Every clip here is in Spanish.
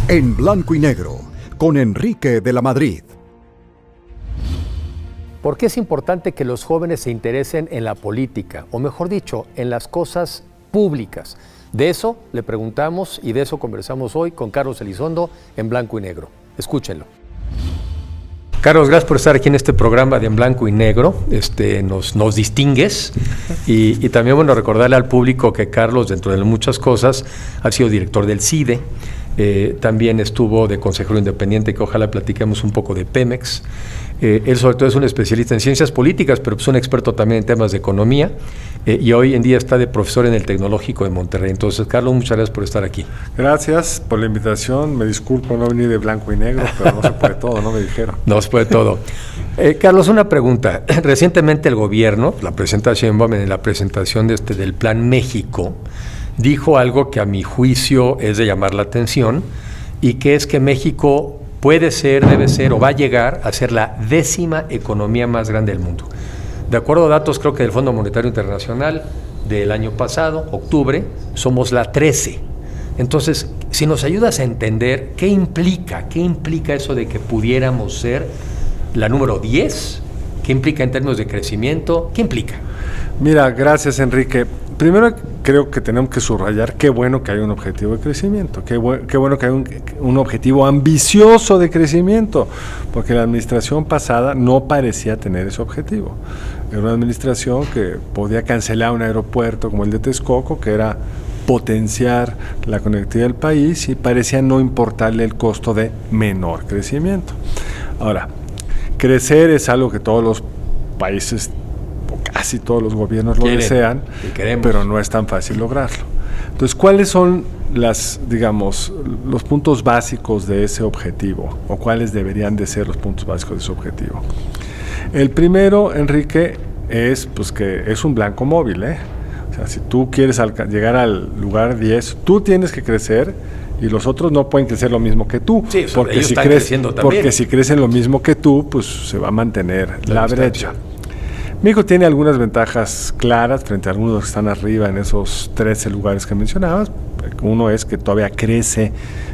En blanco y negro, con Enrique de la Madrid. ¿Por qué es importante que los jóvenes se interesen en la política, o mejor dicho, en las cosas públicas? De eso le preguntamos y de eso conversamos hoy con Carlos Elizondo en Blanco y Negro. Escúchenlo. Carlos, gracias por estar aquí en este programa de En Blanco y Negro. Nos distingues y también, bueno, recordarle al público que Carlos, dentro de muchas cosas, ha sido director del CIDE, también estuvo de consejero independiente, que ojalá platiquemos un poco de Pemex. Él sobre todo es un especialista en ciencias políticas, pero es un experto también en temas de economía, y hoy en día está de profesor en el Tecnológico de Monterrey. Entonces, Carlos, muchas gracias por estar aquí. Gracias por la invitación. Me disculpo no venir de blanco y negro, pero no se puede todo, ¿no? Me dijeron. No se puede todo. Carlos, una pregunta. Recientemente el gobierno, la presentación del Plan México, dijo algo que a mi juicio es de llamar la atención, y que es que México puede ser, debe ser o va a llegar a ser la 10ª economía más grande del mundo. De acuerdo a datos, creo que del Fondo Monetario Internacional del año pasado, octubre, somos la 13. Entonces, si nos ayudas a entender qué implica eso de que pudiéramos ser la número 10, qué implica en términos de crecimiento, qué implica. Mira, gracias, Enrique. Primero, creo que tenemos que subrayar qué bueno que hay un objetivo de crecimiento, qué bueno que hay un objetivo ambicioso de crecimiento, porque la administración pasada no parecía tener ese objetivo. Era una administración que podía cancelar un aeropuerto como el de Texcoco, que era potenciar la conectividad del país, y parecía no importarle el costo de menor crecimiento. Ahora, crecer es algo que todos los países, casi todos los gobiernos lo desean, pero no es tan fácil lograrlo. Entonces, ¿cuáles son los puntos básicos de ese objetivo? ¿O cuáles deberían de ser los puntos básicos de ese objetivo? El primero, Enrique, es que es un blanco móvil, O sea, si tú quieres llegar al lugar 10, tú tienes que crecer, y los otros no pueden crecer lo mismo que tú. Sí, porque si crecen lo mismo que tú, pues se va a mantener la brecha. México tiene algunas ventajas claras frente a algunos que están arriba en esos 13 lugares que mencionabas. Uno es que todavía crece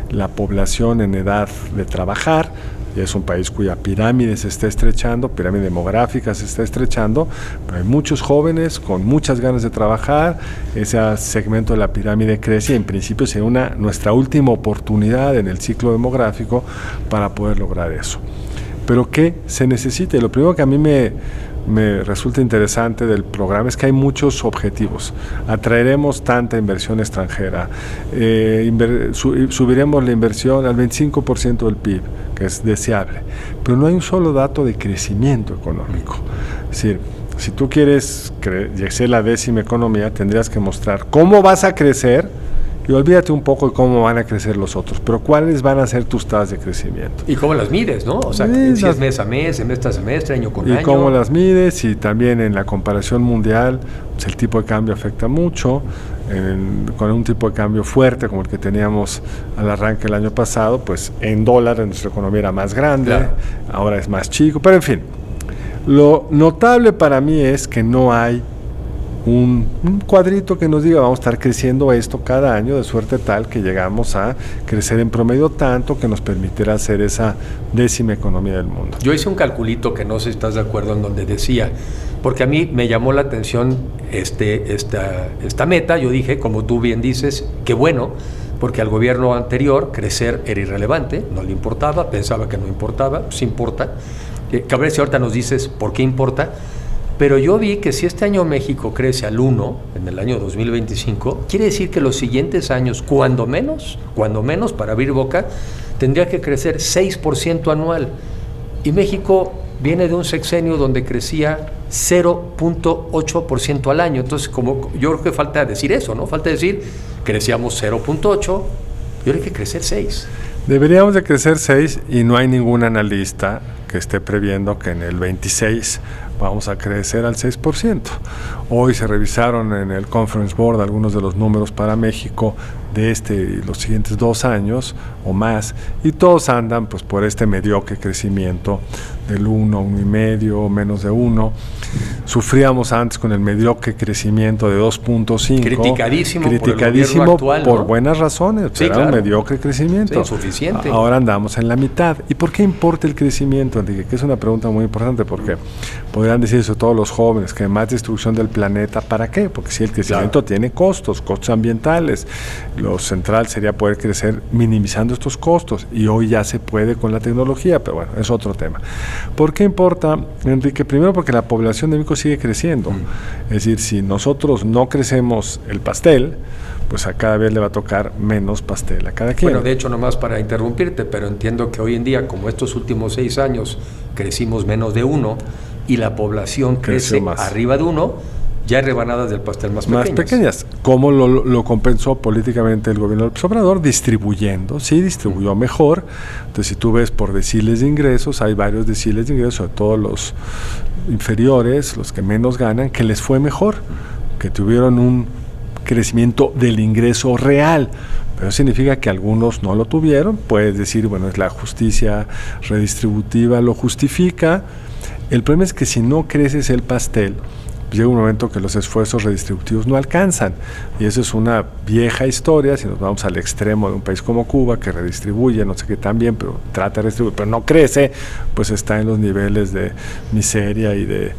la población en edad de trabajar, y es un país cuya pirámide se está estrechando, pirámide demográfica se está estrechando, pero hay muchos jóvenes con muchas ganas de trabajar. Ese segmento de la pirámide crece, y en principio será nuestra última oportunidad en el ciclo demográfico para poder lograr eso. Pero ¿qué se necesita? Y lo primero que a mí me resulta interesante del programa es que hay muchos objetivos. Atraeremos tanta inversión extranjera, subiremos la inversión al 25% del PIB, que es deseable, pero no hay un solo dato de crecimiento económico. Es decir, si tú quieres ser la 10ª economía, tendrías que mostrar cómo vas a crecer, y olvídate un poco de cómo van a crecer los otros, pero cuáles van a ser tus tasas de crecimiento. Y cómo las mides, ¿no? O sea, si es mes a mes, semestre a semestre, año con año. Y cómo las mides, y también en la comparación mundial, pues el tipo de cambio afecta mucho. Con un tipo de cambio fuerte como el que teníamos al arranque el año pasado, pues en dólares nuestra economía era más grande, claro. Ahora es más chico, pero en fin. Lo notable para mí es que no hay un cuadrito que nos diga vamos a estar creciendo esto cada año de suerte tal que llegamos a crecer en promedio tanto que nos permitirá ser esa 10ª economía del mundo. Yo hice un calculito que no sé si estás de acuerdo, en donde decía, porque a mí me llamó la atención esta meta. Yo dije, como tú bien dices, qué bueno, porque al gobierno anterior crecer era irrelevante, no le importaba, pensaba que no importaba, pues importa. A ver si ahorita nos dices por qué importa. Pero yo vi que si este año México crece al 1 en el año 2025, quiere decir que los siguientes años, cuando menos, para abrir boca, tendría que crecer 6% anual. Y México viene de un sexenio donde crecía 0.8% al año. Entonces, yo creo que falta decir eso, ¿no? Falta decir, crecíamos 0.8 y ahora hay que crecer 6. Deberíamos de crecer 6, y no hay ningún analista que esté previendo que en el 26 vamos a crecer al 6%. Hoy se revisaron en el Conference Board algunos de los números para México de los siguientes 2 años o más, y todos andan pues por este mediocre crecimiento del 1, 1,5, menos de 1. Sufríamos antes con el mediocre crecimiento de 2.5. Criticadísimo por el gobierno actual, por ¿no? buenas razones. Sí, era claro. un mediocre crecimiento. Sí, insuficiente. Ahora andamos en la mitad. ¿Y por qué importa el crecimiento, Enrique? Que es una pregunta muy importante, porque podrían decir eso todos los jóvenes, que más destrucción del planeta, ¿para qué? Porque si el crecimiento tiene costos ambientales, lo central sería poder crecer minimizando estos costos, y hoy ya se puede con la tecnología, pero bueno, es otro tema. ¿Por qué importa, Enrique? Primero porque la población de México sigue creciendo. Es decir, si nosotros no crecemos el pastel, pues a cada vez le va a tocar menos pastel a cada quien. Bueno, de hecho, nomás para interrumpirte, pero entiendo que hoy en día, como estos últimos 6 años crecimos menos de 1 y la población crece más arriba de 1, ya hay rebanadas del pastel más pequeñas. ¿Cómo lo compensó políticamente el gobierno del López Obrador? Distribuyendo, sí, distribuyó mejor. Entonces, si tú ves por deciles de ingresos, hay varios deciles de ingresos, sobre todo los inferiores, los que menos ganan, que les fue mejor, que tuvieron un crecimiento del ingreso real. Pero significa que algunos no lo tuvieron. Puedes decir, bueno, es la justicia redistributiva, lo justifica. El problema es que si no creces el pastel, llega un momento que los esfuerzos redistributivos no alcanzan, y eso es una vieja historia. Si nos vamos al extremo de un país como Cuba, que redistribuye, no sé qué tan bien, pero trata de redistribuir, pero no crece, pues está en los niveles de miseria y de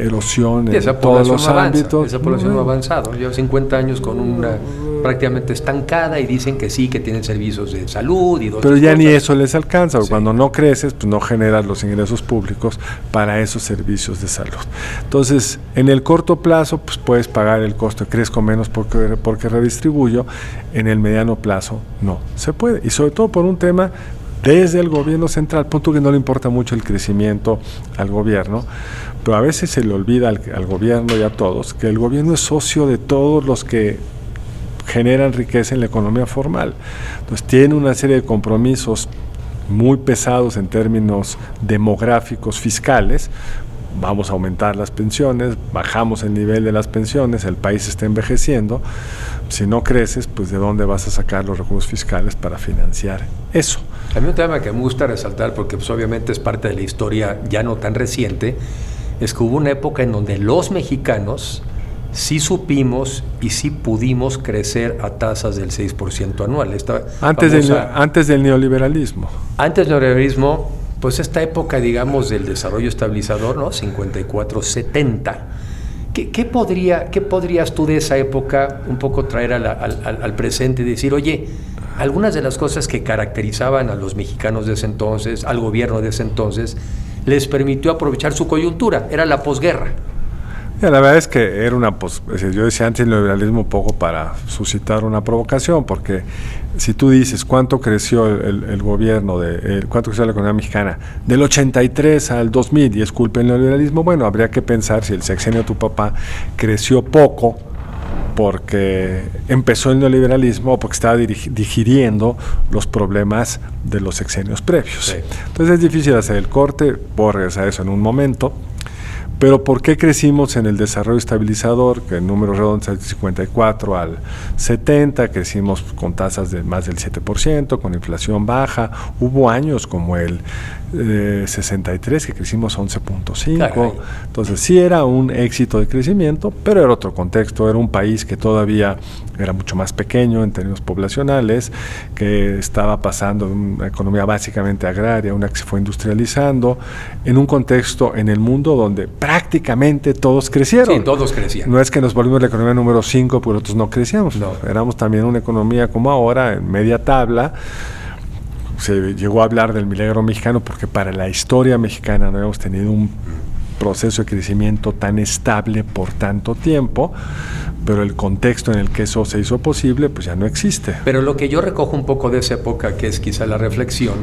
erosión en todos los ámbitos. Esa población no ha avanzado, lleva 50 años con una prácticamente estancada, y dicen que sí, que tienen servicios de salud y pero ya cosas. ni eso les alcanza. Sí. Cuando no creces, pues no generas los ingresos públicos para esos servicios de salud. Entonces, en el corto plazo, pues puedes pagar el costo, crezco menos porque redistribuyo. En el mediano plazo no se puede, y sobre todo por un tema desde el gobierno central, punto que no le importa mucho el crecimiento al gobierno, pero a veces se le olvida al gobierno y a todos que el gobierno es socio de todos los que generan riqueza en la economía formal. Entonces tiene una serie de compromisos muy pesados en términos demográficos, fiscales. Vamos a aumentar las pensiones, bajamos el nivel de las pensiones, el país está envejeciendo. Si no creces, pues ¿de dónde vas a sacar los recursos fiscales para financiar eso? A mí un tema que me gusta resaltar, porque pues obviamente es parte de la historia ya no tan reciente, es que hubo una época en donde los mexicanos sí supimos y sí pudimos crecer a tasas del 6% anual. Antes del neoliberalismo. Antes del neoliberalismo, pues esta época, digamos, del desarrollo estabilizador, ¿no? 54-70. ¿Qué podrías tú de esa época un poco traer al presente y decir, oye, algunas de las cosas que caracterizaban a los mexicanos de ese entonces, al gobierno de ese entonces, les permitió aprovechar su coyuntura? Era la posguerra. La verdad es que era yo decía antes el neoliberalismo un poco para suscitar una provocación, porque si tú dices cuánto creció el gobierno, cuánto creció la economía mexicana del 83 al 2000 y es culpa del neoliberalismo, bueno, habría que pensar si el sexenio de tu papá creció poco porque empezó el neoliberalismo o porque estaba digiriendo los problemas de los sexenios previos. Sí. Entonces es difícil hacer el corte, puedo regresar a eso en un momento. Pero ¿por qué crecimos en el desarrollo estabilizador? Que en números redondos del 54 al 70, crecimos con tasas de más del 7%, con inflación baja. Hubo años como el 63 que crecimos 11.5. Entonces sí era un éxito de crecimiento, pero era otro contexto. Era un país que todavía era mucho más pequeño en términos poblacionales, que estaba pasando de una economía básicamente agraria, una que se fue industrializando, en un contexto en el mundo donde prácticamente todos crecieron. Sí, todos crecían. No es que nos volvimos la economía número 5, porque nosotros no crecíamos. No. Éramos también una economía como ahora, en media tabla. Se llegó a hablar del milagro mexicano porque para la historia mexicana no habíamos tenido un proceso de crecimiento tan estable por tanto tiempo, pero el contexto en el que eso se hizo posible pues ya no existe. Pero lo que yo recojo un poco de esa época, que es quizá la reflexión,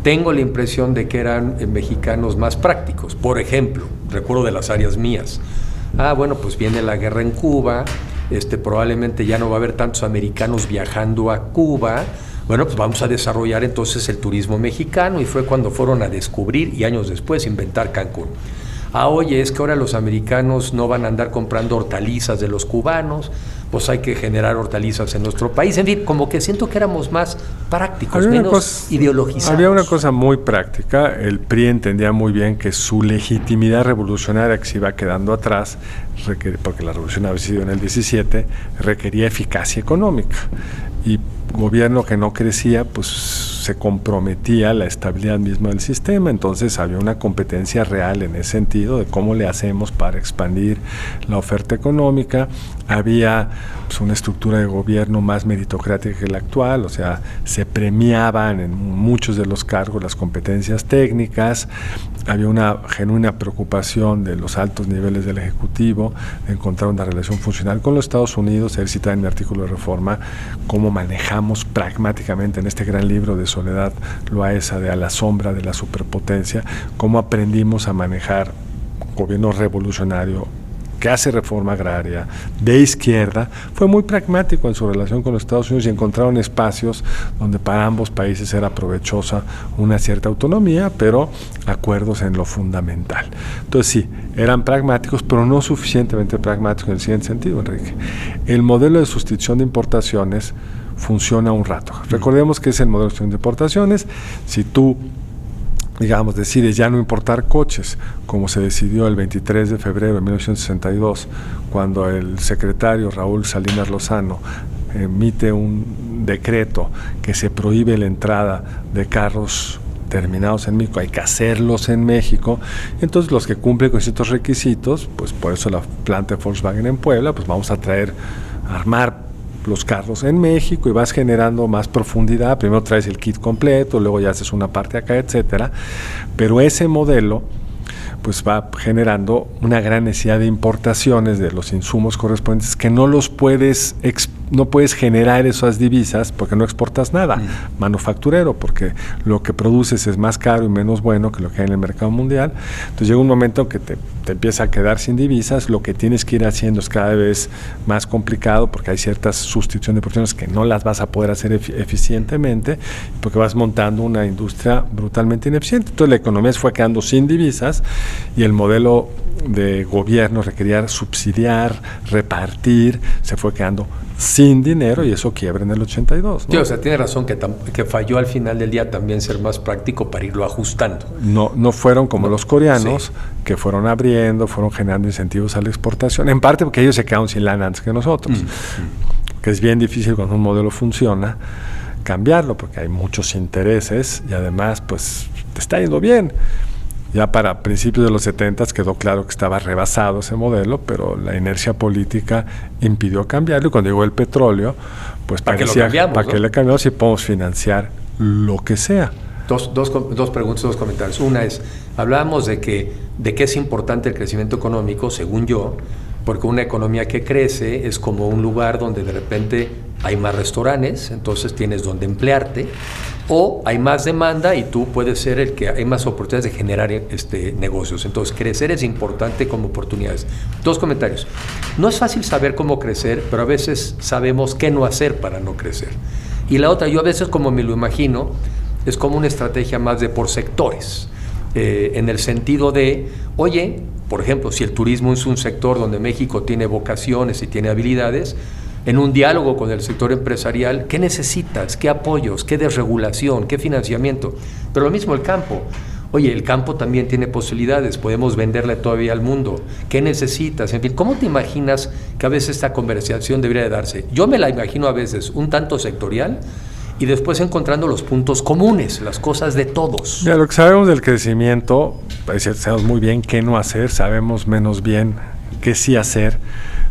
tengo la impresión de que eran mexicanos más prácticos. Por ejemplo, recuerdo de las áreas mías. Bueno, pues viene la guerra en Cuba, probablemente ya no va a haber tantos americanos viajando a Cuba, Bueno, pues vamos a desarrollar entonces el turismo mexicano, y fue cuando fueron a descubrir y años después inventar Cancún. Oye, es que ahora los americanos no van a andar comprando hortalizas de los cubanos, pues hay que generar hortalizas en nuestro país. En fin, como que siento que éramos más prácticos, menos ideologizados. Había una cosa muy práctica. El PRI entendía muy bien que su legitimidad revolucionaria, que se iba quedando atrás, porque la revolución había sido en el 17, requería eficacia económica. Y gobierno que no crecía, pues se comprometía la estabilidad misma del sistema. Entonces había una competencia real en ese sentido de cómo le hacemos para expandir la oferta económica. Había pues una estructura de gobierno más meritocrática que la actual, o sea, se premiaban en muchos de los cargos las competencias técnicas. Había una genuina preocupación de los altos niveles del Ejecutivo de encontrar una relación funcional con los Estados Unidos. Él cita en mi artículo de Reforma cómo manejamos pragmáticamente en este gran libro de Soledad Loaesa de A la sombra de la superpotencia, cómo aprendimos a manejar gobierno revolucionario que hace reforma agraria, de izquierda. Fue muy pragmático en su relación con los Estados Unidos y encontraron espacios donde para ambos países era provechosa una cierta autonomía, pero acuerdos en lo fundamental. Entonces sí, eran pragmáticos, pero no suficientemente pragmáticos en el siguiente sentido, Enrique. El modelo de sustitución de importaciones funciona un rato. Recordemos que es el modelo de sustitución de importaciones. Si tú digamos, decides ya no importar coches, como se decidió el 23 de febrero de 1962, cuando el secretario Raúl Salinas Lozano emite un decreto que se prohíbe la entrada de carros terminados en México, hay que hacerlos en México. Entonces los que cumplen con ciertos requisitos, pues por eso la planta de Volkswagen en Puebla, pues vamos a armar los carros en México y vas generando más profundidad. Primero traes el kit completo, luego ya haces una parte acá, etcétera. Pero ese modelo pues va generando una gran necesidad de importaciones de los insumos correspondientes que no puedes generar esas divisas porque no exportas nada, manufacturero, porque lo que produces es más caro y menos bueno que lo que hay en el mercado mundial. Entonces llega un momento que te empieza a quedar sin divisas. Lo que tienes que ir haciendo es cada vez más complicado porque hay ciertas sustituciones de producciones que no las vas a poder hacer eficientemente porque vas montando una industria brutalmente ineficiente. Entonces la economía se fue quedando sin divisas y el modelo de gobierno requería subsidiar, repartir, se fue quedando sin dinero y eso quiebra en el 82, ¿no? Sí, o sea, tiene razón que falló al final del día también ser más práctico para irlo ajustando. No fueron como los coreanos, que fueron abriendo, fueron generando incentivos a la exportación, en parte porque ellos se quedaron sin lana antes que nosotros, que es bien difícil cuando un modelo funciona cambiarlo porque hay muchos intereses y además pues te está yendo bien. Ya para principios de los 70 quedó claro que estaba rebasado ese modelo, pero la inercia política impidió cambiarlo y cuando llegó el petróleo, pues parecía para que le cambiamos y podemos financiar lo que sea. Dos preguntas, dos comentarios. Una es, hablábamos de que es importante el crecimiento económico, según yo, porque una economía que crece es como un lugar donde de repente hay más restaurantes, entonces tienes donde emplearte, o hay más demanda y tú puedes ser el que hay más oportunidades de generar negocios. Entonces, crecer es importante como oportunidades. Dos comentarios. No es fácil saber cómo crecer, pero a veces sabemos qué no hacer para no crecer. Y la otra, yo a veces como me lo imagino, es como una estrategia más de por sectores, en el sentido de, oye, por ejemplo, si el turismo es un sector donde México tiene vocaciones y tiene habilidades, en un diálogo con el sector empresarial, ¿qué necesitas? ¿Qué apoyos? ¿Qué desregulación? ¿Qué financiamiento? Pero lo mismo el campo. Oye, el campo también tiene posibilidades, podemos venderle todavía al mundo. ¿Qué necesitas? En fin, ¿cómo te imaginas que a veces esta conversación debería de darse? Yo me la imagino a veces un tanto sectorial y después encontrando los puntos comunes, las cosas de todos. Ya, lo que sabemos del crecimiento, sabemos muy bien qué no hacer, sabemos menos bien qué sí hacer.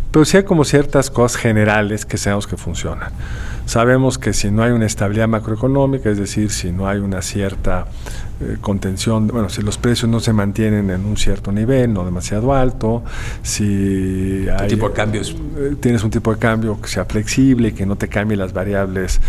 Pero sí hay como ciertas cosas generales que sabemos que funcionan. Sabemos que si no hay una estabilidad macroeconómica, es decir, si no hay una cierta contención, si los precios no se mantienen en un cierto nivel, no demasiado alto, si hay, tipo de cambios. Tienes un tipo de cambio que sea flexible y que no te cambie las variables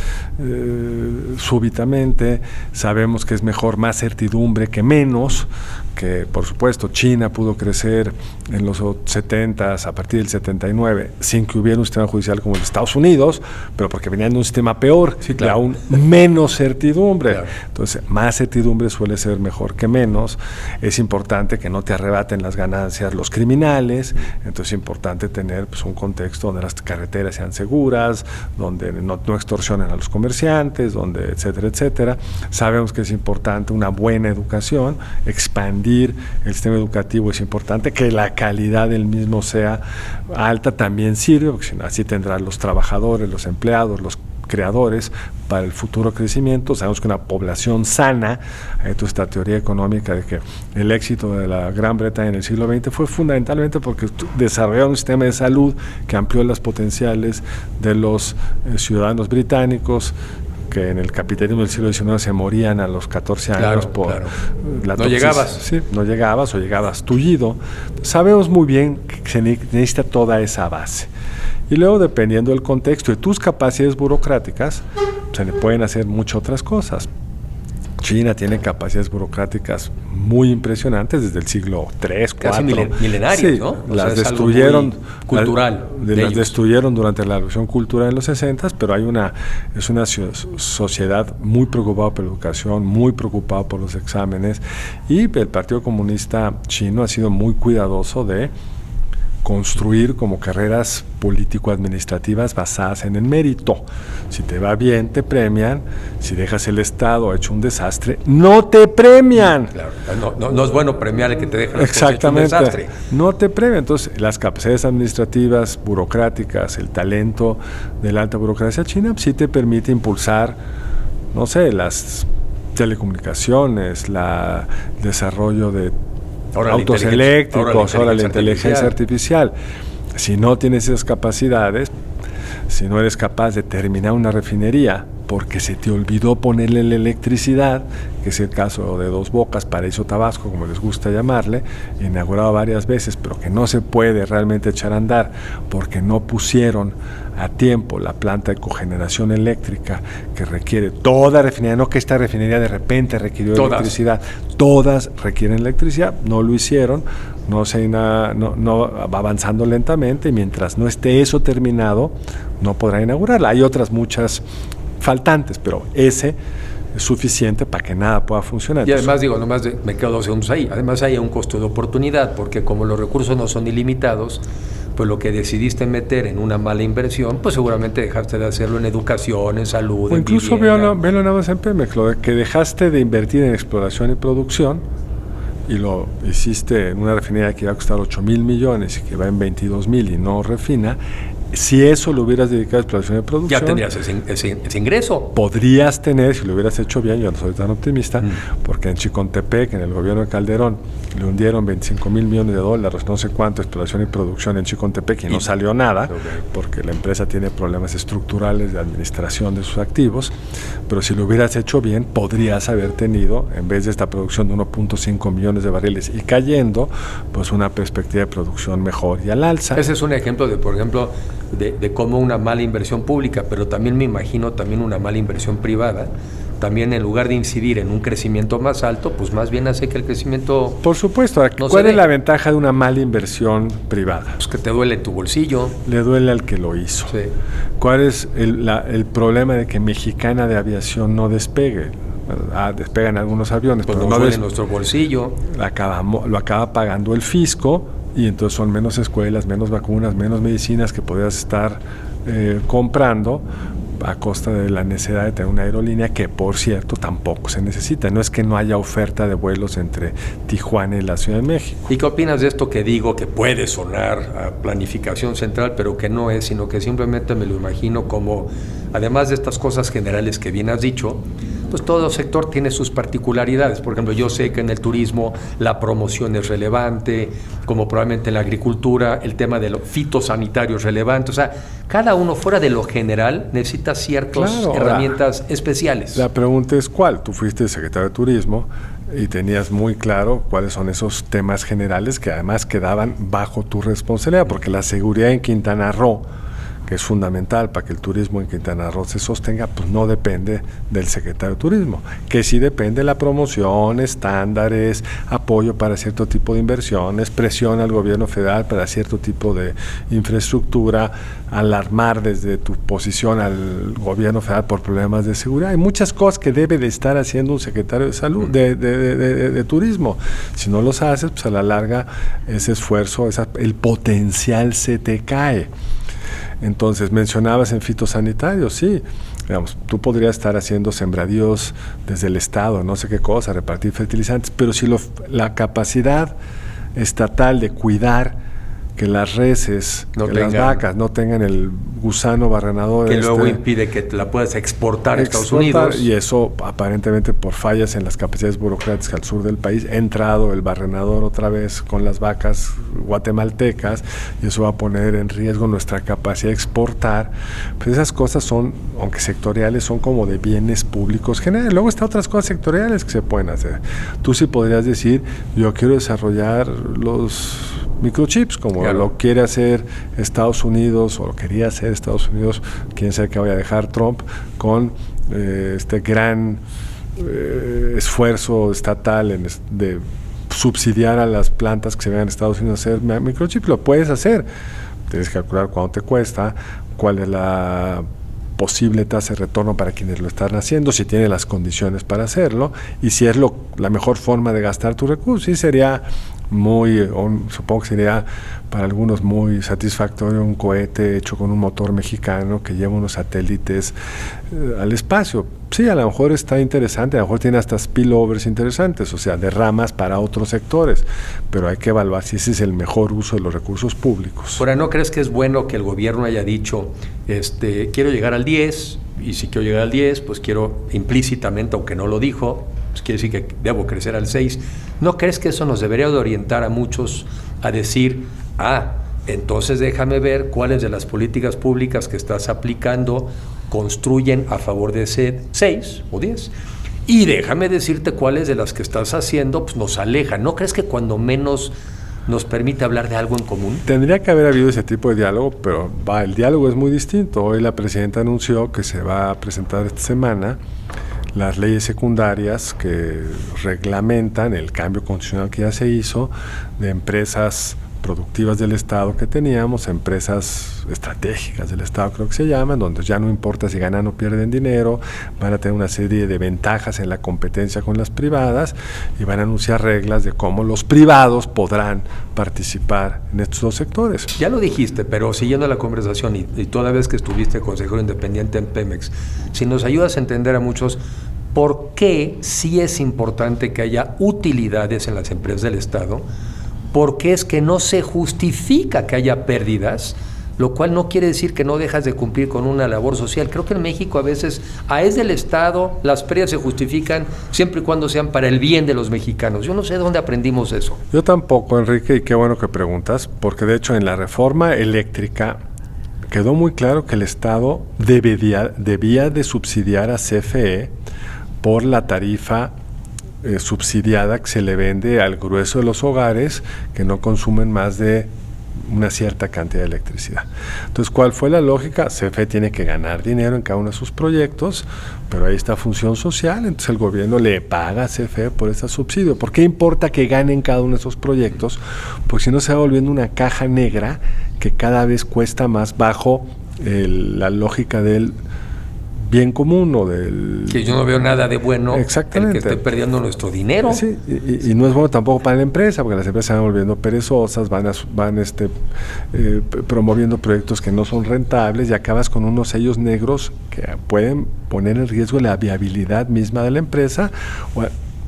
súbitamente, sabemos que es mejor más certidumbre que menos, que por supuesto China pudo crecer en los 70s a partir del 79 sin que hubiera un sistema judicial como el de Estados Unidos, pero porque venía diseñando un sistema peor, Sí, claro. de aún menos certidumbre. Claro. Entonces, más certidumbre suele ser mejor que menos. Es importante que no te arrebaten las ganancias los criminales. Entonces, es importante tener pues, un contexto donde las carreteras sean seguras, donde no extorsionen a los comerciantes, donde etcétera, etcétera. Sabemos que es importante una buena educación, expandir el sistema educativo es importante, que la calidad del mismo sea alta también sirve, porque así tendrán los trabajadores, los empleados, los creadores para el futuro crecimiento. Sabemos que una población sana, esta teoría económica de que el éxito de la Gran Bretaña en el siglo XX fue fundamentalmente porque desarrollaron un sistema de salud que amplió las potenciales de los ciudadanos británicos, que en el capitalismo del siglo XIX se morían a los 14 años por la no llegabas. Sí, no llegabas o llegabas tullido. Sabemos muy bien que se necesita toda esa base. Y luego, dependiendo del contexto y tus capacidades burocráticas, se le pueden hacer muchas otras cosas. China tiene capacidades burocráticas muy impresionantes desde el siglo III, IV. Casi milenarias, sí, ¿no? Las destruyeron. Cultural. Las destruyeron durante la Revolución Cultural en los 60, pero es una sociedad muy preocupada por la educación, muy preocupada por los exámenes, y el Partido Comunista Chino ha sido muy cuidadoso de construir como carreras político-administrativas basadas en el mérito. Si te va bien, te premian. Si dejas el Estado hecho un desastre, no te premian. Claro. No es bueno premiar al que te deja Exactamente. un desastre. No te premian. Entonces, las capacidades administrativas, burocráticas, el talento de la alta burocracia china, sí te permite impulsar, no sé, las telecomunicaciones, el desarrollo de autos eléctricos, ahora la inteligencia artificial. Si no tienes esas capacidades, si no eres capaz de terminar una refinería porque se te olvidó ponerle la electricidad, que es el caso de Dos Bocas, Paraíso Tabasco, como les gusta llamarle, inaugurado varias veces, pero que no se puede realmente echar a andar porque no pusieron a tiempo la planta de cogeneración eléctrica que requiere toda refinería, no que esta refinería de repente requirió electricidad, todas requieren electricidad, no lo hicieron, no va avanzando lentamente, y mientras no esté eso terminado, no podrá inaugurarla. Hay otras muchas faltantes, pero ese es suficiente para que nada pueda funcionar. Y además, me quedo 2 segundos ahí, además hay un costo de oportunidad, porque como los recursos no son ilimitados, pues lo que decidiste meter en una mala inversión, pues seguramente dejaste de hacerlo en educación, en salud, o en incluso vivienda. velo nada más en Pemex, lo de que dejaste de invertir en exploración y producción y lo hiciste en una refinería que iba a costar 8,000 millones y que va en 22,000 y no refina. Si eso lo hubieras dedicado a exploración y producción, ya tendrías ese ingreso. Podrías tener, si lo hubieras hecho bien, yo no soy tan optimista, porque en Chicontepec, en el gobierno de Calderón, le hundieron 25,000 millones de dólares, no sé cuánto, exploración y producción en Chicontepec, y no salió nada, porque la empresa tiene problemas estructurales de administración de sus activos. Pero si lo hubieras hecho bien, podrías haber tenido, en vez de esta producción de 1.5 millones de barriles y cayendo, pues una perspectiva de producción mejor y al alza. Ese es un ejemplo de cómo una mala inversión pública, pero también me imagino también una mala inversión privada, también en lugar de incidir en un crecimiento más alto, pues más bien hace que el crecimiento... Por supuesto. ¿Cuál es la ventaja de una mala inversión privada? Pues que te duele tu bolsillo. Le duele al que lo hizo. Sí. ¿Cuál es el problema de que Mexicana de Aviación no despegue? Despegan algunos aviones, pues pero no duele nuestro bolsillo. Lo acaba pagando el fisco, y entonces son menos escuelas, menos vacunas, menos medicinas que podrías estar comprando a costa de la necesidad de tener una aerolínea que, por cierto, tampoco se necesita. No es que no haya oferta de vuelos entre Tijuana y la Ciudad de México. ¿Y qué opinas de esto que digo, que puede sonar a planificación central, pero que no es, sino que simplemente me lo imagino como, además de estas cosas generales que bien has dicho, pues todo sector tiene sus particularidades? Por ejemplo, yo sé que en el turismo la promoción es relevante, como probablemente en la agricultura el tema de lo fitosanitario es relevante. O sea, cada uno fuera de lo general necesita ciertas herramientas especiales. La pregunta es ¿cuál? Tú fuiste secretario de Turismo y tenías muy claro cuáles son esos temas generales que además quedaban bajo tu responsabilidad, porque la seguridad en Quintana Roo, que es fundamental para que el turismo en Quintana Roo se sostenga, pues no depende del secretario de Turismo, que sí depende de la promoción, estándares, apoyo para cierto tipo de inversiones, presión al gobierno federal para cierto tipo de infraestructura, alarmar desde tu posición al gobierno federal por problemas de seguridad. Hay muchas cosas que debe de estar haciendo un secretario de salud, de turismo. Si no los haces, pues a la larga ese esfuerzo, el potencial se te cae. Entonces, mencionabas en fitosanitarios, sí, digamos, tú podrías estar haciendo sembradíos desde el Estado, no sé qué cosa, repartir fertilizantes, pero si la capacidad estatal de cuidar que las reses, las vacas no tengan el gusano barrenador. Que luego impide que la puedas exportar a Estados Unidos. Y eso, aparentemente, por fallas en las capacidades burocráticas al sur del país, ha entrado el barrenador otra vez con las vacas guatemaltecas, y eso va a poner en riesgo nuestra capacidad de exportar. Pues esas cosas son, aunque sectoriales, son como de bienes públicos generales. Luego están otras cosas sectoriales que se pueden hacer. Tú sí podrías decir, yo quiero desarrollar los microchips, como lo quiere hacer Estados Unidos, o lo quería hacer Estados Unidos, quién sabe qué vaya a dejar Trump, con este gran esfuerzo estatal de subsidiar a las plantas que se vean en Estados Unidos a hacer microchips. Lo puedes hacer, tienes que calcular cuánto te cuesta, cuál es la posible tasa de retorno para quienes lo están haciendo, si tiene las condiciones para hacerlo, y si es la mejor forma de gastar tu recurso. Sí, sería supongo que sería para algunos muy satisfactorio un cohete hecho con un motor mexicano que lleva unos satélites al espacio. Sí, a lo mejor está interesante, a lo mejor tiene hasta spillovers interesantes, o sea, derramas para otros sectores, pero hay que evaluar si ese es el mejor uso de los recursos públicos. Ahora, ¿no crees que es bueno que el gobierno haya dicho, quiero llegar al 10, y si quiero llegar al 10, pues quiero implícitamente, aunque no lo dijo, pues quiere decir que debo crecer al 6. ¿No crees que eso nos debería de orientar a muchos a decir, entonces déjame ver cuáles de las políticas públicas que estás aplicando construyen a favor de ese 6 o 10? Y déjame decirte cuáles de las que estás haciendo pues nos alejan. ¿No crees que cuando menos nos permite hablar de algo en común? Tendría que haber habido ese tipo de diálogo, pero el diálogo es muy distinto. Hoy la presidenta anunció que se va a presentar esta semana las leyes secundarias que reglamentan el cambio constitucional que ya se hizo de empresas productivas del Estado que teníamos, empresas estratégicas del Estado creo que se llaman, donde ya no importa si ganan o pierden dinero, van a tener una serie de ventajas en la competencia con las privadas, y van a anunciar reglas de cómo los privados podrán participar en estos dos sectores. Ya lo dijiste, pero siguiendo la conversación y toda vez que estuviste consejero independiente en Pemex, si nos ayudas a entender a muchos por qué sí es importante que haya utilidades en las empresas del Estado, porque es que no se justifica que haya pérdidas, lo cual no quiere decir que no dejas de cumplir con una labor social. Creo que en México a veces, es del Estado, las pérdidas se justifican siempre y cuando sean para el bien de los mexicanos. Yo no sé dónde aprendimos eso. Yo tampoco, Enrique, y qué bueno que preguntas, porque de hecho en la reforma eléctrica quedó muy claro que el Estado debía de subsidiar a CFE por la tarifa subsidiada que se le vende al grueso de los hogares que no consumen más de una cierta cantidad de electricidad. Entonces, ¿cuál fue la lógica? CFE tiene que ganar dinero en cada uno de sus proyectos, pero ahí está función social, entonces el gobierno le paga a CFE por ese subsidio. ¿Por qué importa que gane en cada uno de esos proyectos? Porque si no se va volviendo una caja negra que cada vez cuesta más bajo la lógica del bien común o del... Que yo no veo nada de bueno en exactamente que esté perdiendo nuestro dinero. Sí, y no es bueno tampoco para la empresa, porque las empresas se van volviendo perezosas, van promoviendo proyectos que no son rentables, y acabas con unos sellos negros que pueden poner en riesgo la viabilidad misma de la empresa,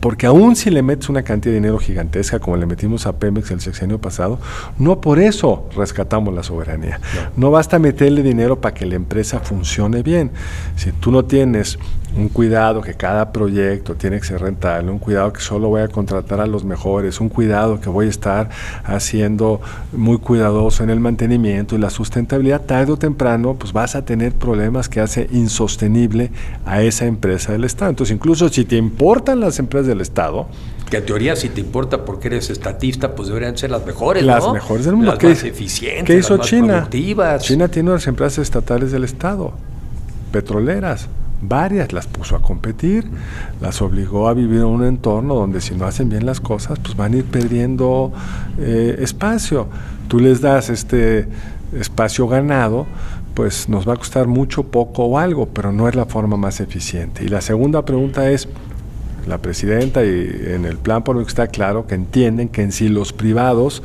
porque aún si le metes una cantidad de dinero gigantesca como le metimos a Pemex el sexenio pasado, no por eso rescatamos la soberanía. No basta meterle dinero para que la empresa funcione bien. Si tú no tienes un cuidado que cada proyecto tiene que ser rentable, un cuidado que solo voy a contratar a los mejores, un cuidado que voy a estar haciendo muy cuidadoso en el mantenimiento y la sustentabilidad, tarde o temprano pues vas a tener problemas que hace insostenible a esa empresa del Estado. Entonces, incluso si te importan las empresas del Estado, que en teoría, si te importa porque eres estatista, pues deberían ser las mejores, las ¿no? mejores del mundo. Las más eficientes, ¿Qué hizo las más China? productivas. China tiene unas empresas estatales del Estado, petroleras, varias, las puso a competir, las obligó a vivir en un entorno donde si no hacen bien las cosas, pues van a ir perdiendo espacio. Tú les das este espacio ganado, pues nos va a costar mucho, poco o algo, pero no es la forma más eficiente. Y la segunda pregunta es, la presidenta, y en el plan por lo que está claro, que entienden que en sí los privados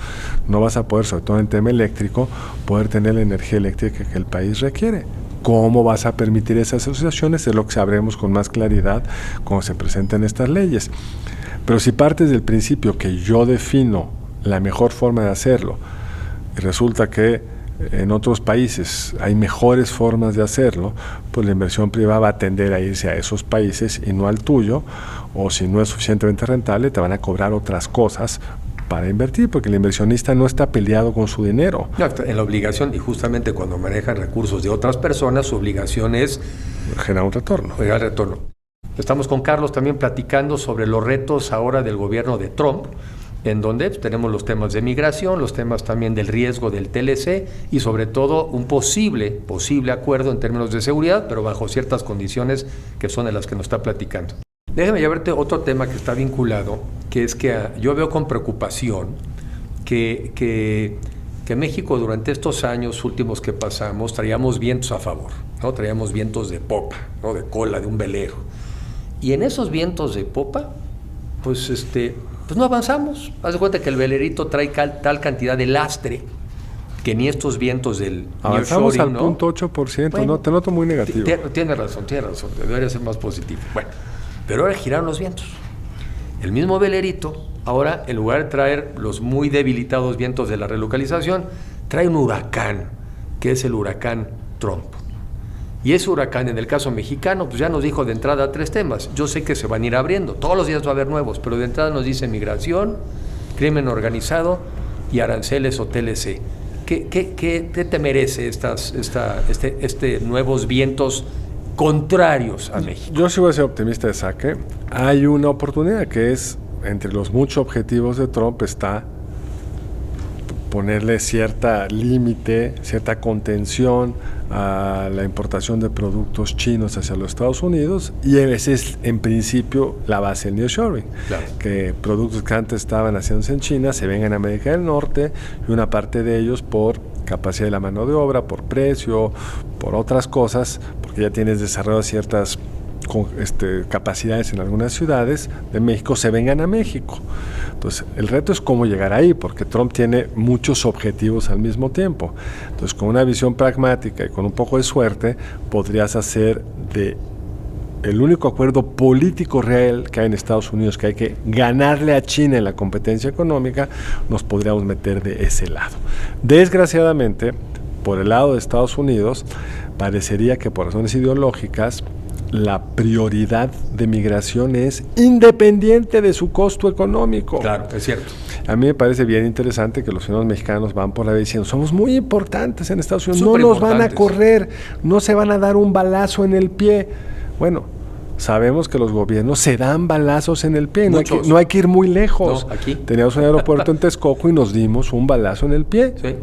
no vas a poder, sobre todo en el tema eléctrico, poder tener la energía eléctrica que el país requiere. ¿Cómo vas a permitir esas asociaciones? Es lo que sabremos con más claridad cuando se presenten estas leyes. Pero si partes del principio que yo defino la mejor forma de hacerlo, y resulta que en otros países hay mejores formas de hacerlo, pues la inversión privada va a tender a irse a esos países y no al tuyo, o si no es suficientemente rentable, te van a cobrar otras cosas para invertir, porque el inversionista no está peleado con su dinero. No, en la obligación, y justamente cuando manejan recursos de otras personas, su obligación es generar un retorno. Generar retorno. Estamos con Carlos también platicando sobre los retos ahora del gobierno de Trump, en donde tenemos los temas de migración, los temas también del riesgo del TLC y sobre todo un posible acuerdo en términos de seguridad, pero bajo ciertas condiciones que son de las que nos está platicando. Déjame llevarte otro tema que está vinculado, que es que yo veo con preocupación que México durante estos años últimos que pasamos traíamos vientos a favor, ¿no? Traíamos vientos de popa, ¿no? De cola, de un velero. Y en esos vientos de popa, pues no avanzamos. Haz de cuenta que el velerito trae tal cantidad de lastre que ni estos vientos del avanzamos al ¿no? punto 8%, bueno, no, te noto muy negativo. Tienes razón, debería ser más positivo. Bueno, pero ahora giraron los vientos. El mismo velerito, ahora en lugar de traer los muy debilitados vientos de la relocalización, trae un huracán, que es el huracán Trump. Y ese huracán, en el caso mexicano, pues ya nos dijo de entrada 3 temas. Yo sé que se van a ir abriendo, todos los días va a haber nuevos, pero de entrada nos dice migración, crimen organizado y aranceles o TLC. ¿Qué te merece nuevos vientos contrarios a México? Yo sí voy a ser optimista de saque. Hay una oportunidad que es, entre los muchos objetivos de Trump, está ponerle cierta límite, cierta contención a la importación de productos chinos hacia los Estados Unidos, y esa es en principio la base del nearshoring, claro. Que productos que antes estaban haciéndose en China se vengan a América del Norte, y una parte de ellos por capacidad de la mano de obra, por precio, por otras cosas, porque ya tienes desarrolladas ciertas capacidades en algunas ciudades de México, se vengan a México. Entonces, el reto es cómo llegar ahí, porque Trump tiene muchos objetivos al mismo tiempo. Entonces, con una visión pragmática y con un poco de suerte, podrías hacer de el único acuerdo político real que hay en Estados Unidos, que hay que ganarle a China en la competencia económica, nos podríamos meter de ese lado. Desgraciadamente, por el lado de Estados Unidos, parecería que por razones ideológicas, la prioridad de migración es independiente de su costo económico. Claro, es cierto. A mí me parece bien interesante que los ciudadanos mexicanos van por la vida diciendo, somos muy importantes en Estados Unidos, no nos van a correr, no se van a dar un balazo en el pie. Bueno, sabemos que los gobiernos se dan balazos en el pie, no hay que ir muy lejos. No, aquí. Teníamos un aeropuerto en Texcoco y nos dimos un balazo en el pie. Sí.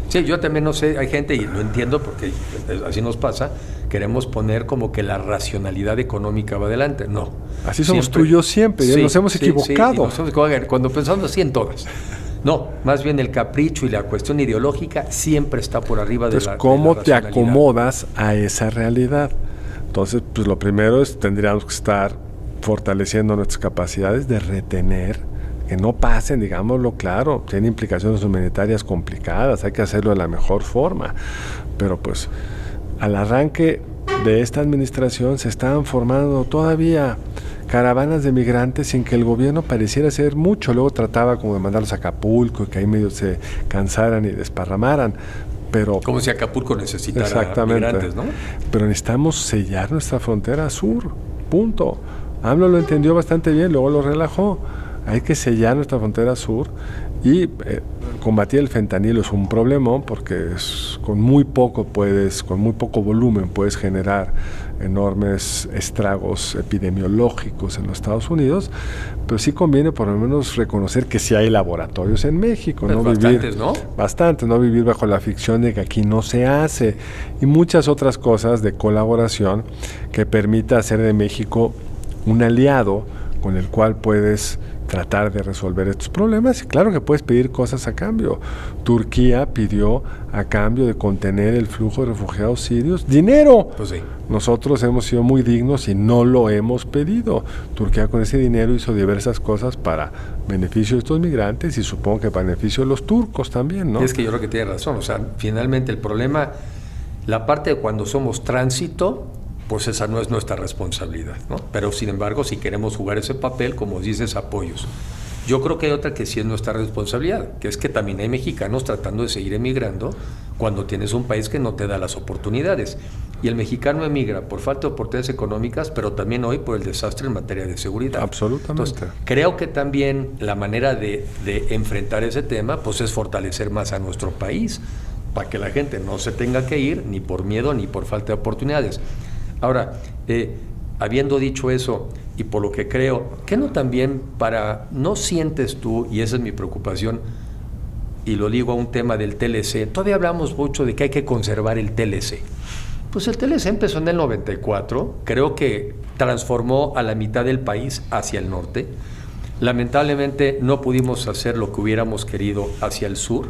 Sí, yo también no sé, hay gente, y lo entiendo porque así nos pasa, queremos poner como que la racionalidad económica va adelante. No. Así somos tú y yo siempre, sí, nos hemos equivocado. Cuando pensamos así en todas. No, más bien el capricho y la cuestión ideológica siempre está por arriba de la racionalidad. ¿Cómo te acomodas a esa realidad? Entonces, pues lo primero es, tendríamos que estar fortaleciendo nuestras capacidades de retener, que no pasen, digámoslo claro, tiene implicaciones humanitarias complicadas, hay que hacerlo de la mejor forma, pero pues al arranque de esta administración se estaban formando todavía caravanas de migrantes sin que el gobierno pareciera hacer mucho. Luego trataba como de mandarlos a Acapulco y que ahí medio se cansaran y desparramaran, Pero, como si Acapulco necesitara exactamente, migrantes, ¿no? Pero necesitamos sellar nuestra frontera sur, punto. AMLO lo entendió bastante bien, luego lo relajó. Hay que sellar nuestra frontera sur y combatir el fentanilo es un problemón porque con muy poco volumen puedes generar enormes estragos epidemiológicos en los Estados Unidos, pero sí conviene por lo menos reconocer que sí hay laboratorios en México, pues no bastantes, ¿no? Bastantes, no vivir bajo la ficción de que aquí no se hace, y muchas otras cosas de colaboración que permita hacer de México un aliado con el cual puedes tratar de resolver estos problemas. Y claro que puedes pedir cosas a cambio. Turquía pidió a cambio de contener el flujo de refugiados sirios dinero. Pues sí. Nosotros hemos sido muy dignos y no lo hemos pedido. Turquía con ese dinero hizo diversas cosas para beneficio de estos migrantes y supongo que para beneficio de los turcos también, ¿no? Es que yo creo que tiene razón. O sea, finalmente el problema, la parte de cuando somos tránsito, pues esa no es nuestra responsabilidad, ¿no? Pero sin embargo, si queremos jugar ese papel, como dices, apoyos. Yo creo que hay otra que sí es nuestra responsabilidad, que es que también hay mexicanos tratando de seguir emigrando cuando tienes un país que no te da las oportunidades. Y el mexicano emigra por falta de oportunidades económicas, pero también hoy por el desastre en materia de seguridad. Absolutamente. Entonces, creo que también la manera de enfrentar ese tema, pues es fortalecer más a nuestro país, para que la gente no se tenga que ir ni por miedo ni por falta de oportunidades. Ahora, habiendo dicho eso, y por lo que creo, ¿qué no también no sientes tú, y esa es mi preocupación, y lo digo a un tema del TLC, todavía hablamos mucho de que hay que conservar el TLC? Pues el TLC empezó en el 94, creo que transformó a la mitad del país hacia el norte. Lamentablemente no pudimos hacer lo que hubiéramos querido hacia el sur,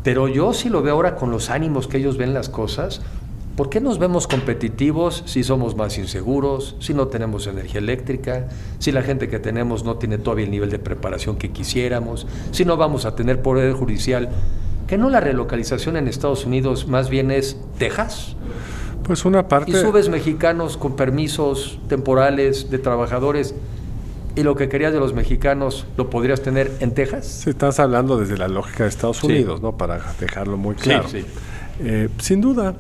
pero yo sí lo veo ahora con los ánimos que ellos ven las cosas. ¿Por qué nos vemos competitivos si somos más inseguros, si no tenemos energía eléctrica, si la gente que tenemos no tiene todavía el nivel de preparación que quisiéramos, si no vamos a tener poder judicial? ¿Que no la relocalización en Estados Unidos más bien es Texas? Pues una parte... Y subes mexicanos con permisos temporales de trabajadores y lo que querías de los mexicanos lo podrías tener en Texas. Sí, estás hablando desde la lógica de Estados Unidos, ¿no? Para dejarlo muy claro. Sí. Sin duda,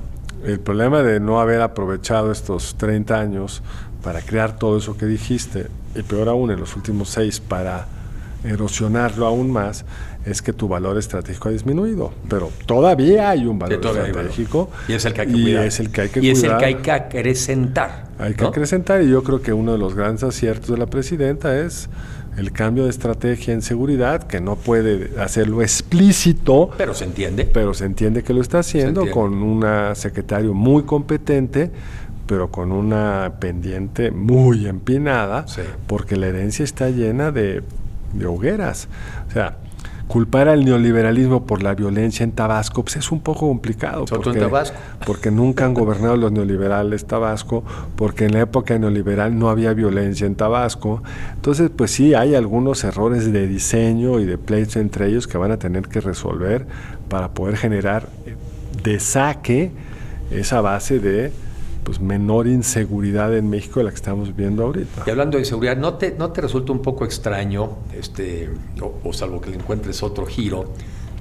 el problema de no haber aprovechado estos 30 años para crear todo eso que dijiste, y peor aún en los últimos 6 para erosionarlo aún más, es que tu valor estratégico ha disminuido. Pero todavía hay un valor estratégico. Y es el que hay que cuidar. Y es el que hay que cuidar. Y es el que hay que acrecentar. Hay que acrecentar, y yo creo que uno de los grandes aciertos de la presidenta es el cambio de estrategia en seguridad, que no puede hacerlo explícito. Pero se entiende. Pero se entiende que lo está haciendo con una secretario muy competente, pero con una pendiente muy empinada, porque la herencia está llena de hogueras. O sea, culpar al neoliberalismo por la violencia en Tabasco pues es un poco complicado. Porque nunca han gobernado los neoliberales Tabasco, porque en la época neoliberal no había violencia en Tabasco. Entonces, pues sí, hay algunos errores de diseño y de pleitos entre ellos que van a tener que resolver para poder generar de saque esa base de menor inseguridad en México de la que estamos viendo ahorita. Y hablando de inseguridad, ¿no te resulta un poco extraño, o salvo que le encuentres otro giro,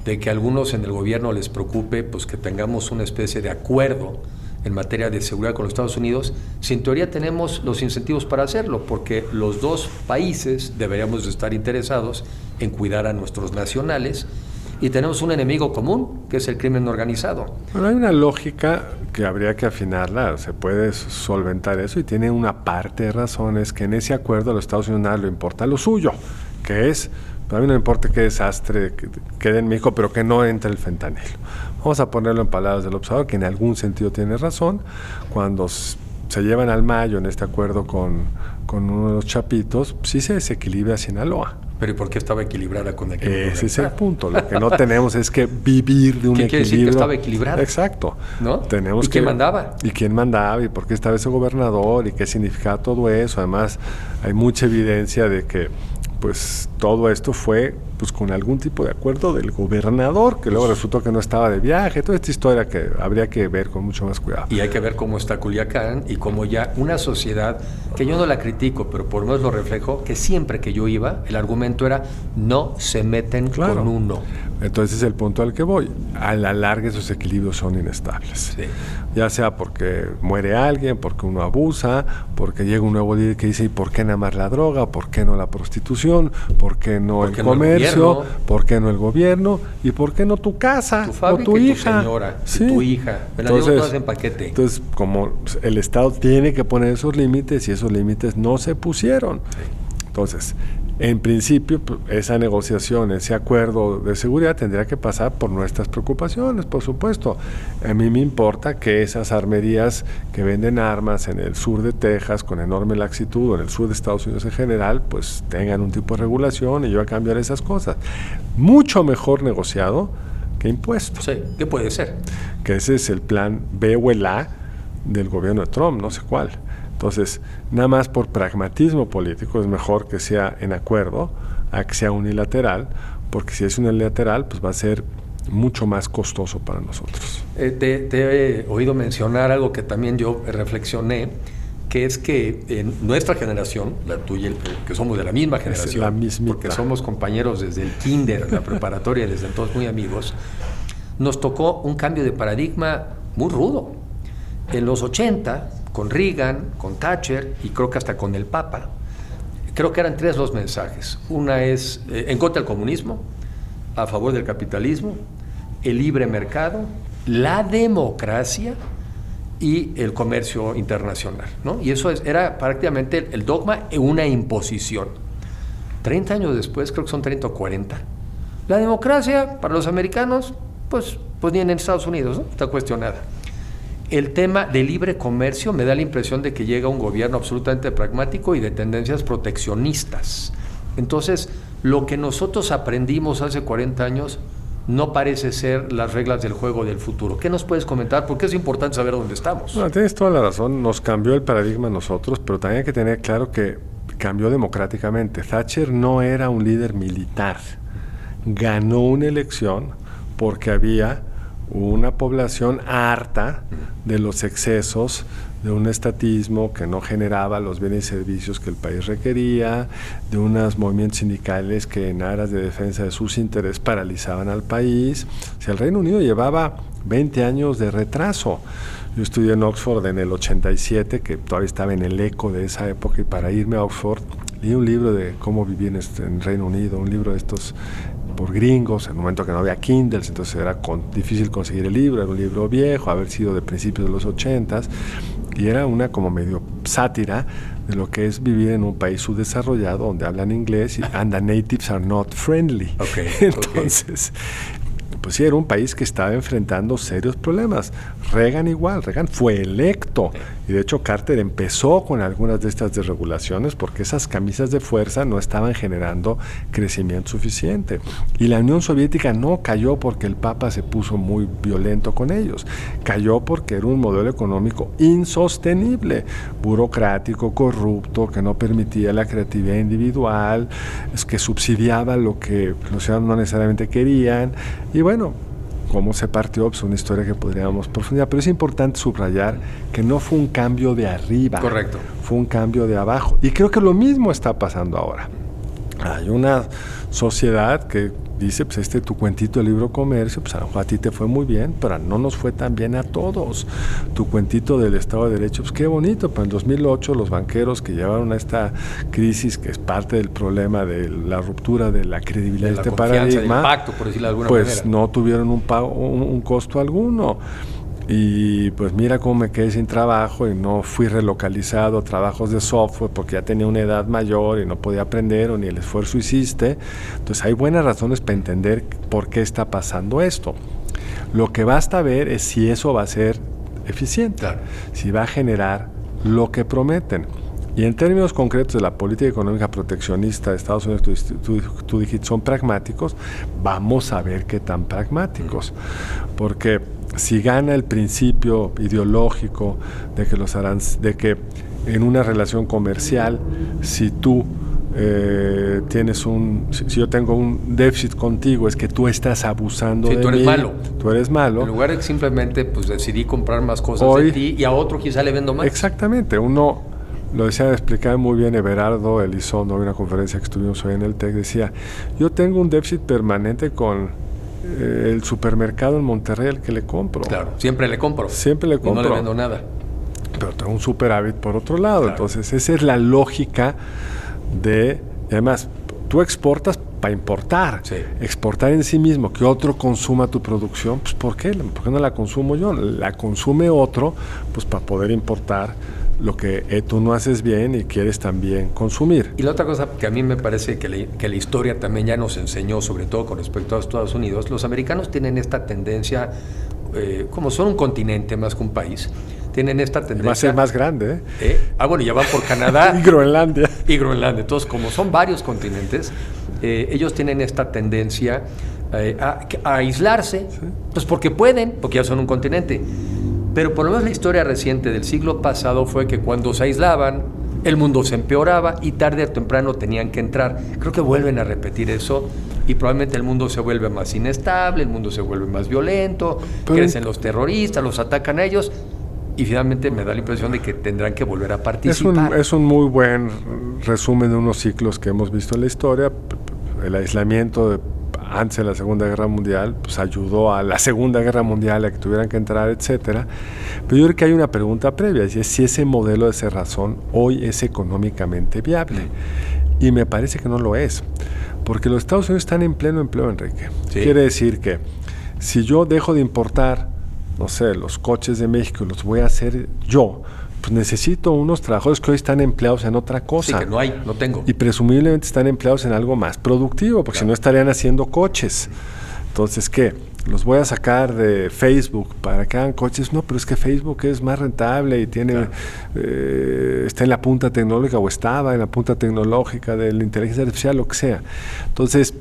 de que a algunos en el gobierno les preocupe pues que tengamos una especie de acuerdo en materia de seguridad con los Estados Unidos, si en teoría tenemos los incentivos para hacerlo, porque los dos países deberíamos estar interesados en cuidar a nuestros nacionales, y tenemos un enemigo común, que es el crimen organizado. Bueno, hay una lógica que habría que afinarla, se puede solventar eso, y tiene una parte de razón, es que en ese acuerdo a los Estados Unidos nada le importa lo suyo, que es, a mí no me importa qué desastre quede en México, pero que no entre el fentanilo. Vamos a ponerlo en palabras del observador, que en algún sentido tiene razón. Cuando se llevan al Mayo en este acuerdo con uno de los chapitos, sí se desequilibra Sinaloa. Pero ¿y por qué estaba equilibrada con aquel? Ese es el punto. Lo que no tenemos es que vivir de un equilibrio. ¿Qué quiere decir que estaba equilibrada? Exacto. ¿No? Tenemos ¿Quién mandaba? ¿Y quién mandaba? ¿Y por qué estaba ese gobernador? ¿Y qué significaba todo eso? Además, hay mucha evidencia de que todo esto fue con algún tipo de acuerdo del gobernador, que luego resultó que no estaba de viaje. Toda esta historia que habría que ver con mucho más cuidado. Y hay que ver cómo está Culiacán y cómo ya una sociedad, que yo no la critico, pero por lo menos lo reflejo, que siempre que yo iba, el argumento era no se meten con uno. Entonces es el punto al que voy. A la larga esos equilibrios son inestables. Sí. Ya sea porque muere alguien, porque uno abusa, porque llega un nuevo líder que dice, ¿y por qué nada más la droga? ¿Por qué no la prostitución? ¿Por qué no el comercio? ¿Por qué no el gobierno? ¿Y por qué no tu casa? Tu fábrica o tu y hija. tu señora, Sí. y tu hija. Me la llevo todas en paquete. Entonces, como el Estado tiene que poner esos límites y esos límites no se pusieron. Sí. Entonces, en principio, esa negociación, ese acuerdo de seguridad tendría que pasar por nuestras preocupaciones, por supuesto. A mí me importa que esas armerías que venden armas en el sur de Texas con enorme laxitud, o en el sur de Estados Unidos en general, pues tengan un tipo de regulación y yo a cambiar esas cosas. Mucho mejor negociado que impuestos. Sí, ¿qué puede ser? Que ese es el plan B o el A del gobierno de Trump, no sé cuál. Entonces, nada más por pragmatismo político es mejor que sea en acuerdo a que sea unilateral, porque si es unilateral, pues va a ser mucho más costoso para nosotros. Te he oído mencionar algo que también yo reflexioné, que es que en nuestra generación, la tuya, que somos de la misma generación, es la mismita. porque somos compañeros desde el kinder, la preparatoria, desde entonces muy amigos, nos tocó un cambio de paradigma muy rudo. En los 80, con Reagan, con Thatcher y creo que hasta con el Papa, creo que eran tres los mensajes. Una es en contra del comunismo, a favor del capitalismo, el libre mercado, la democracia y el comercio internacional, ¿no? Y eso era prácticamente el dogma, una imposición. 30 años después, creo que son 30 o 40, la democracia para los americanos, pues ni en Estados Unidos, ¿no? Está cuestionada. El tema de libre comercio me da la impresión de que llega un gobierno absolutamente pragmático y de tendencias proteccionistas. Entonces, lo que nosotros aprendimos hace 40 años no parece ser las reglas del juego del futuro. ¿Qué nos puedes comentar? Porque es importante saber dónde estamos. No, tienes toda la razón, nos cambió el paradigma a nosotros, pero también hay que tener claro que cambió democráticamente. Thatcher no era un líder militar, ganó una elección porque había una población harta de los excesos de un estatismo que no generaba los bienes y servicios que el país requería, de unos movimientos sindicales que en aras de defensa de sus intereses paralizaban al país. O sea, el Reino Unido llevaba 20 años de retraso. Yo estudié en Oxford en el 87, que todavía estaba en el eco de esa época, y para irme a Oxford leí un libro de cómo vivir en Reino Unido, un libro de estos por gringos, en un momento que no había Kindles, entonces era difícil conseguir el libro, era un libro viejo, haber sido de principios de los 80s, y era una como medio sátira de lo que es vivir en un país subdesarrollado donde hablan inglés y and the natives are not friendly. Entonces, pues sí, era un país que estaba enfrentando serios problemas. Reagan igual, Reagan fue electo. Y de hecho Carter empezó con algunas de estas desregulaciones porque esas camisas de fuerza no estaban generando crecimiento suficiente. Y la Unión Soviética no cayó porque el Papa se puso muy violento con ellos. Cayó porque era un modelo económico insostenible, burocrático, corrupto, que no permitía la creatividad individual, que subsidiaba lo que los ciudadanos no necesariamente querían. Y bueno, cómo se partió, pues una historia que podríamos profundizar, pero es importante subrayar que no fue un cambio de arriba. Correcto. Fue un cambio de abajo. Y creo que lo mismo está pasando ahora. Hay una sociedad que dice, pues tu cuentito de Libre Comercio, pues a lo mejor a ti te fue muy bien, pero no nos fue tan bien a todos. Tu cuentito del Estado de Derecho, pues qué bonito, pero en 2008 los banqueros que llevaron a esta crisis, que es parte del problema de la ruptura de la credibilidad de este paradigma, del pacto, por decirlo de alguna pues manera, no tuvieron un costo alguno. Y pues mira cómo me quedé sin trabajo y no fui relocalizado a trabajos de software porque ya tenía una edad mayor y no podía aprender o ni el esfuerzo hiciste. Entonces hay buenas razones para entender por qué está pasando esto. Lo que basta ver es si eso va a ser eficiente, claro, si va a generar lo que prometen. Y en términos concretos de la política económica proteccionista de Estados Unidos, tú dijiste, son pragmáticos, vamos a ver qué tan pragmáticos. Porque si gana el principio ideológico de que en una relación comercial, si tú si yo tengo un déficit contigo, es que tú estás abusando de mí. tú eres malo. Tú eres malo. En lugar de que simplemente pues decidí comprar más cosas de ti y a otro quizá le vendo más. Exactamente. Uno lo decía, explicaba muy bien Everardo Elizondo en una conferencia que estuvimos hoy en el TEC, decía, yo tengo un déficit permanente con el supermercado en Monterrey al que le compro. Claro, siempre le compro. Siempre le compro. Y no le vendo nada. Pero tengo un superávit por otro lado. Claro. Entonces, esa es la lógica de... Y además, tú exportas para importar. Sí. Exportar en sí mismo, que otro consuma tu producción, pues ¿por qué? ¿Por qué no la consumo yo? La consume otro, pues para poder importar lo que tú no haces bien y quieres también consumir. Y la otra cosa que a mí me parece que la historia también ya nos enseñó, sobre todo con respecto a Estados Unidos, los americanos tienen esta tendencia, como son un continente más que un país, tienen esta tendencia... Va a ser más grande, bueno, ya van por Canadá. Y Groenlandia. Y Groenlandia. Entonces, como son varios continentes, ellos tienen esta tendencia a aislarse, ¿sí? Pues porque pueden, porque ya son un continente. Pero por lo menos la historia reciente del siglo pasado fue que cuando se aislaban, el mundo se empeoraba y tarde o temprano tenían que entrar. Creo que vuelven a repetir eso y probablemente el mundo se vuelve más inestable, el mundo se vuelve más violento, crecen los terroristas, los atacan a ellos y finalmente me da la impresión de que tendrán que volver a participar. Es un muy buen resumen de unos ciclos que hemos visto en la historia. El aislamiento antes de la Segunda Guerra Mundial, pues ayudó a la Segunda Guerra Mundial a que tuvieran que entrar, etcétera. Pero yo creo que hay una pregunta previa, y es si ese modelo de cerrazón hoy es económicamente viable. Y me parece que no lo es, porque los Estados Unidos están en pleno empleo, Enrique. ¿Sí? Quiere decir que si yo dejo de importar, no sé, los coches de México, los voy a hacer yo, pues necesito unos trabajadores que hoy están empleados en otra cosa. Sí, que no tengo. Y presumiblemente están empleados en algo más productivo, porque si no estarían haciendo coches. Entonces, ¿qué? ¿Los voy a sacar de Facebook para que hagan coches? No, pero es que Facebook es más rentable y tiene está en la punta tecnológica, o estaba en la punta tecnológica de la inteligencia artificial, lo que sea. Entonces,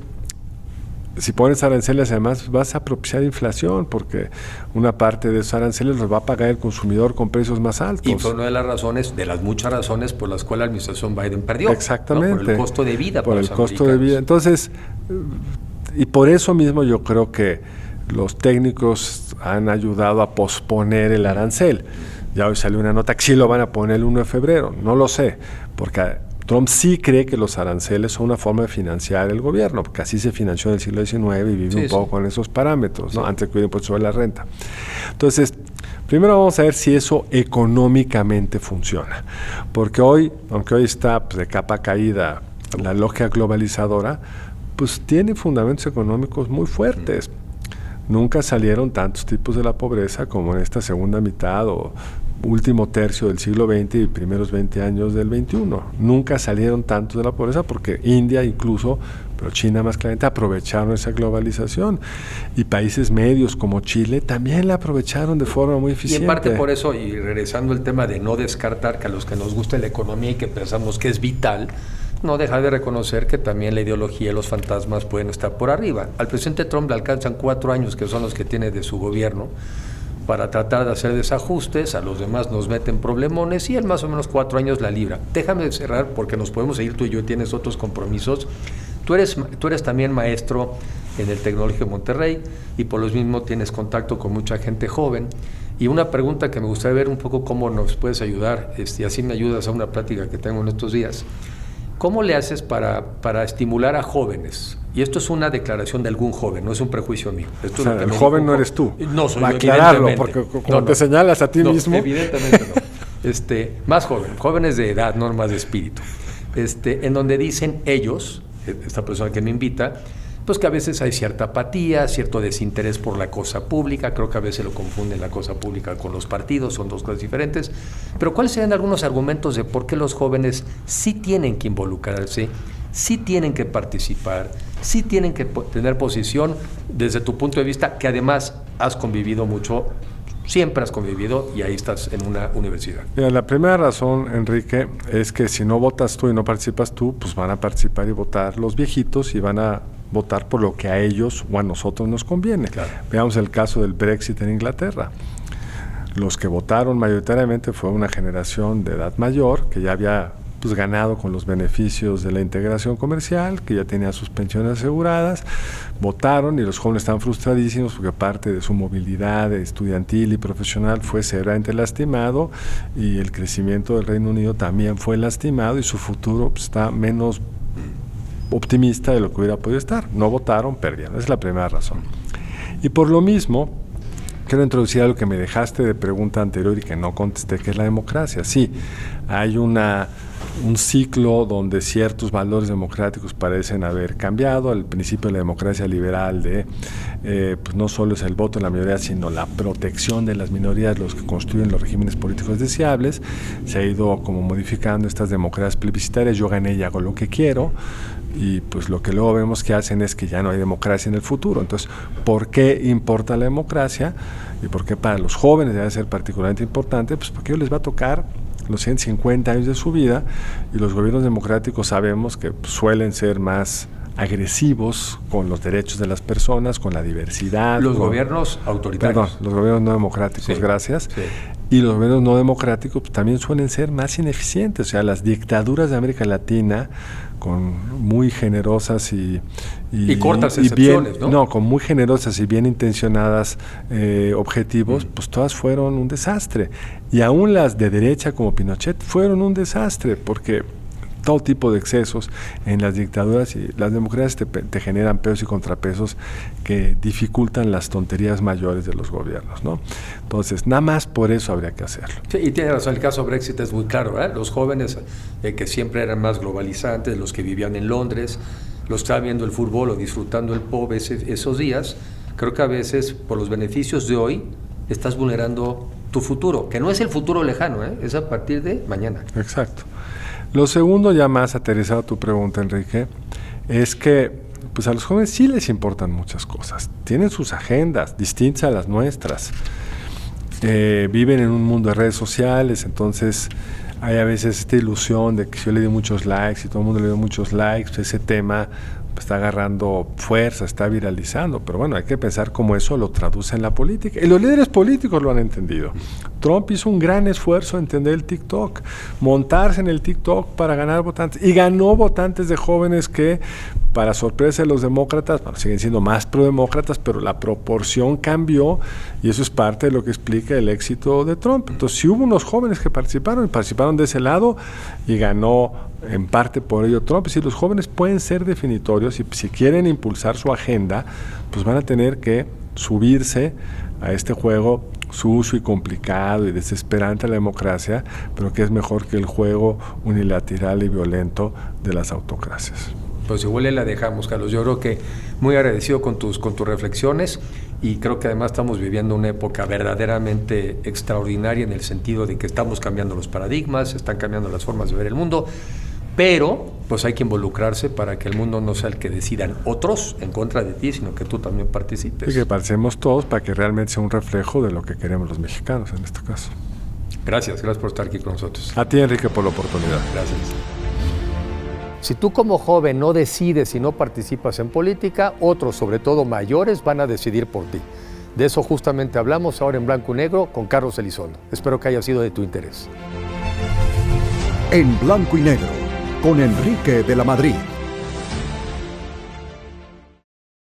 si pones aranceles, además vas a propiciar inflación, porque una parte de esos aranceles los va a pagar el consumidor con precios más altos. Y fue una de las razones, de las muchas razones por las cuales la administración Biden perdió. Exactamente. ¿No? Por el costo de vida. Por el costo de vida. Entonces, y por eso mismo yo creo que los técnicos han ayudado a posponer el arancel. Ya hoy salió una nota que sí lo van a poner el 1 de febrero. No lo sé, porque Trump sí cree que los aranceles son una forma de financiar el gobierno, porque así se financió en el siglo XIX y vive un poco con esos parámetros, ¿no? Antes que hubiera impuesto sobre la renta. Entonces, primero vamos a ver si eso económicamente funciona, porque hoy, aunque hoy está pues, de capa caída la lógica globalizadora, pues tiene fundamentos económicos muy fuertes. Nunca salieron tantos tipos de la pobreza como en esta segunda mitad o último tercio del siglo XX y primeros 20 años del XXI. Nunca salieron tantos de la pobreza porque India incluso, pero China más claramente, aprovecharon esa globalización. Y países medios como Chile también la aprovecharon de forma muy eficiente. Y en parte por eso, y regresando al tema de no descartar que a los que nos gusta la economía y que pensamos que es vital, no dejar de reconocer que también la ideología y los fantasmas pueden estar por arriba. Al presidente Trump le alcanzan 4 años, que son los que tiene de su gobierno, para tratar de hacer desajustes, a los demás nos meten problemones y él más o menos 4 años la libra. Déjame cerrar porque nos podemos seguir tú y yo, tienes otros compromisos. Tú eres también maestro en el Tecnológico de Monterrey y por lo mismo tienes contacto con mucha gente joven. Y una pregunta que me gustaría ver un poco cómo nos puedes ayudar, y así me ayudas a una plática que tengo en estos días. ¿Cómo le haces para estimular a jóvenes? Y esto es una declaración de algún joven, no es un prejuicio mío. Esto o sea, el joven no eres tú. No soy yo, aclararlo, porque como te señalas a ti mismo. Evidentemente no. Más jóvenes de edad, no más de espíritu. En donde dicen ellos, esta persona que me invita, pues que a veces hay cierta apatía, cierto desinterés por la cosa pública, creo que a veces lo confunden la cosa pública con los partidos, son dos cosas diferentes, pero ¿cuáles serían algunos argumentos de por qué los jóvenes sí tienen que involucrarse, sí tienen que participar, sí tienen que tener posición desde tu punto de vista, que además has convivido mucho, siempre has convivido y ahí estás en una universidad? Mira, la primera razón, Enrique, es que si no votas tú y no participas tú, pues van a participar y votar los viejitos y van a votar por lo que a ellos o a nosotros nos conviene. Claro. Veamos el caso del Brexit en Inglaterra. Los que votaron mayoritariamente fue una generación de edad mayor que ya había pues, ganado con los beneficios de la integración comercial, que ya tenía sus pensiones aseguradas, votaron y los jóvenes estaban frustradísimos porque parte de su movilidad estudiantil y profesional fue severamente lastimado y el crecimiento del Reino Unido también fue lastimado y su futuro pues, está menos optimista de lo que hubiera podido estar. No votaron, perdieron. Esa es la primera razón. Y por lo mismo, quiero introducir algo que me dejaste de pregunta anterior y que no contesté, que es la democracia. Sí, hay un ciclo donde ciertos valores democráticos parecen haber cambiado. El principio de la democracia liberal de pues no solo es el voto de la mayoría, sino la protección de las minorías, los que construyen los regímenes políticos deseables. Se ha ido como modificando estas democracias plebiscitarias. Yo gané y hago lo que quiero. Y pues lo que luego vemos que hacen es que ya no hay democracia en el futuro. Entonces, ¿por qué importa la democracia? ¿Y por qué para los jóvenes debe ser particularmente importante? Pues porque a ellos les va a tocar los 150 años de su vida, y los gobiernos democráticos sabemos que suelen ser más agresivos con los derechos de las personas, con la diversidad. Los gobiernos autoritarios. Perdón, los gobiernos no democráticos, sí, gracias. Sí. Y los gobiernos no democráticos pues, también suelen ser más ineficientes. O sea, las dictaduras de América Latina, con muy generosas y cortas excepciones, bien, ¿no? Con muy generosas y bien intencionadas objetivos, pues todas fueron un desastre. Y aún las de derecha como Pinochet fueron un desastre, porque todo tipo de excesos en las dictaduras y las democracias te generan pesos y contrapesos que dificultan las tonterías mayores de los gobiernos, ¿no? Entonces, nada más por eso habría que hacerlo. Sí, y tiene razón, el caso Brexit es muy claro, ¿verdad? Los jóvenes que siempre eran más globalizantes, los que vivían en Londres, los que estaban viendo el fútbol o disfrutando el pub esos días, creo que a veces por los beneficios de hoy estás vulnerando tu futuro, que no es el futuro lejano, es a partir de mañana. Exacto. Lo segundo, ya más aterrizado a tu pregunta, Enrique, es que pues a los jóvenes sí les importan muchas cosas. Tienen sus agendas distintas a las nuestras. Viven en un mundo de redes sociales, entonces hay a veces esta ilusión de que si yo le doy muchos likes y todo el mundo le dio muchos likes, pues ese tema está agarrando fuerza, está viralizando, pero bueno, hay que pensar cómo eso lo traduce en la política. Y los líderes políticos lo han entendido. Trump hizo un gran esfuerzo en entender el TikTok, montarse en el TikTok para ganar votantes, y ganó votantes de jóvenes que, para sorpresa de los demócratas, bueno, siguen siendo más prodemócratas, pero la proporción cambió, y eso es parte de lo que explica el éxito de Trump. Entonces, sí hubo unos jóvenes que participaron de ese lado, y ganó en parte por ello Trump. Si los jóvenes pueden ser definitorios, y si quieren impulsar su agenda, pues van a tener que subirse a este juego sucio y complicado y desesperante a la democracia, pero que es mejor que el juego unilateral y violento de las autocracias. Pues igual la dejamos, Carlos. Yo creo que muy agradecido con tus reflexiones, y creo que además estamos viviendo una época verdaderamente extraordinaria en el sentido de que estamos cambiando los paradigmas, están cambiando las formas de ver el mundo, pero pues hay que involucrarse para que el mundo no sea el que decidan otros en contra de ti, sino que tú también participes. Y que participemos todos para que realmente sea un reflejo de lo que queremos los mexicanos en este caso. Gracias por estar aquí con nosotros. A ti, Enrique, por la oportunidad. Gracias. Si tú como joven no decides y no participas en política, otros, sobre todo mayores, van a decidir por ti. De eso justamente hablamos ahora en Blanco y Negro con Carlos Elizondo. Espero que haya sido de tu interés. En Blanco y Negro, con Enrique de la Madrid.